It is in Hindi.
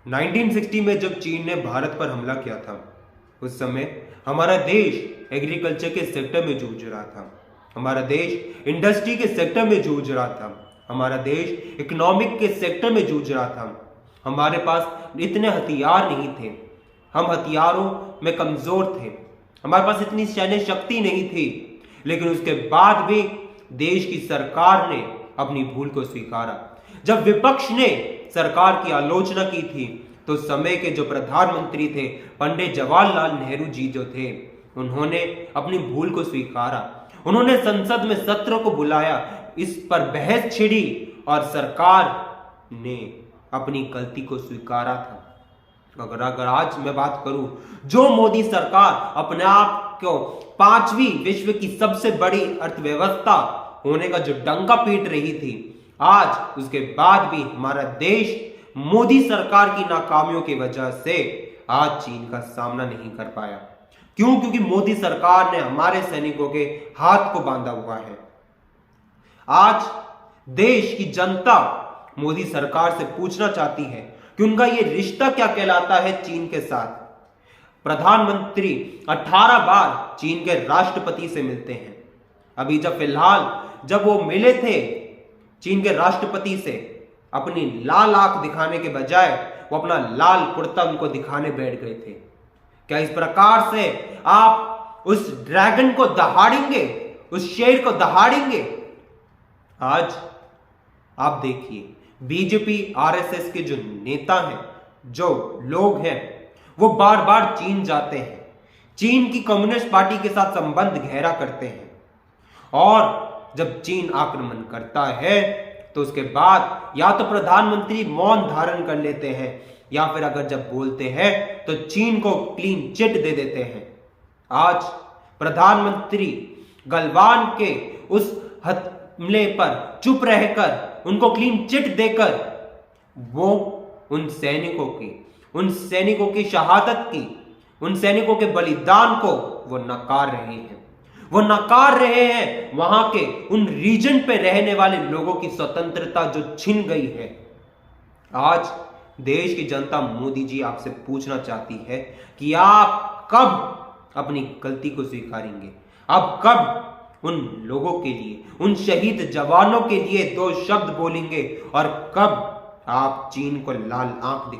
1960 में जब चीन ने भारत पर हमला किया था, उस समय हमारा देश एग्रीकल्चर के सेक्टर में जूझ रहा था, हमारा देश इंडस्ट्री के सेक्टर में जूझ रहा था, हमारा देश इकोनॉमिक के सेक्टर में जूझ रहा था। हमारे पास इतने हथियार नहीं थे, हम हथियारों में कमजोर थे, हमारे पास इतनी सैन्य शक्ति नहीं थी, लेकिन उसके बाद भी देश की सरकार ने अपनी भूल को स्वीकारा। जब विपक्ष ने सरकार की आलोचना की थी, तो समय के जो प्रधानमंत्री थे पंडित जवाहरलाल नेहरू जी जो थे, उन्होंने अपनी भूल को स्वीकारा। उन्होंने संसद में सत्र को बुलाया, इस पर बहस छिड़ी और सरकार ने अपनी गलती को स्वीकारा था। अगर आज मैं बात करूं, जो मोदी सरकार अपने आप को 5वीं विश्व की सबसे बड़ी अर्थव्यवस्था होने का जो डंका पीट रही थी, आज उसके बाद भी हमारा देश मोदी सरकार की नाकामियों की वजह से आज चीन का सामना नहीं कर पाया। क्यों? क्योंकि मोदी सरकार ने हमारे सैनिकों के हाथ को बांधा हुआ है। आज देश की जनता मोदी सरकार से पूछना चाहती है कि उनका यह रिश्ता क्या कहलाता है चीन के साथ। प्रधानमंत्री 18 बार चीन के राष्ट्रपति से मिलते हैं। अभी जब वो मिले थे चीन के राष्ट्रपति से, अपनी लाल आंख दिखाने के बजाय वो अपना लाल कुर्ता उनको दिखाने बैठ गए थे। क्या इस प्रकार से आप उस ड्रैगन को दहाड़ेंगे, उस शेर को दहाड़ेंगे? आज आप देखिए, बीजेपी आरएसएस के जो नेता हैं, जो लोग हैं, वो बार बार चीन जाते हैं, चीन की कम्युनिस्ट पार्टी के साथ संबंध गहरा करते हैं, और जब चीन आक्रमण करता है तो उसके बाद या तो प्रधानमंत्री मौन धारण कर लेते हैं, या फिर अगर जब बोलते हैं तो चीन को क्लीन चिट दे देते हैं। आज प्रधानमंत्री गलवान के उस हमले पर चुप रहकर, उनको क्लीन चिट देकर, वो उन सैनिकों की शहादत की, उन सैनिकों के बलिदान को वो नकार रहे हैं। वो नकार रहे हैं वहां के उन रीजन पे रहने वाले लोगों की स्वतंत्रता जो छिन गई है। आज देश की जनता मोदी जी आपसे पूछना चाहती है कि आप कब अपनी गलती को स्वीकारेंगे? आप कब उन लोगों के लिए, उन शहीद जवानों के लिए 2 शब्द बोलेंगे? और कब आप चीन को लाल आंख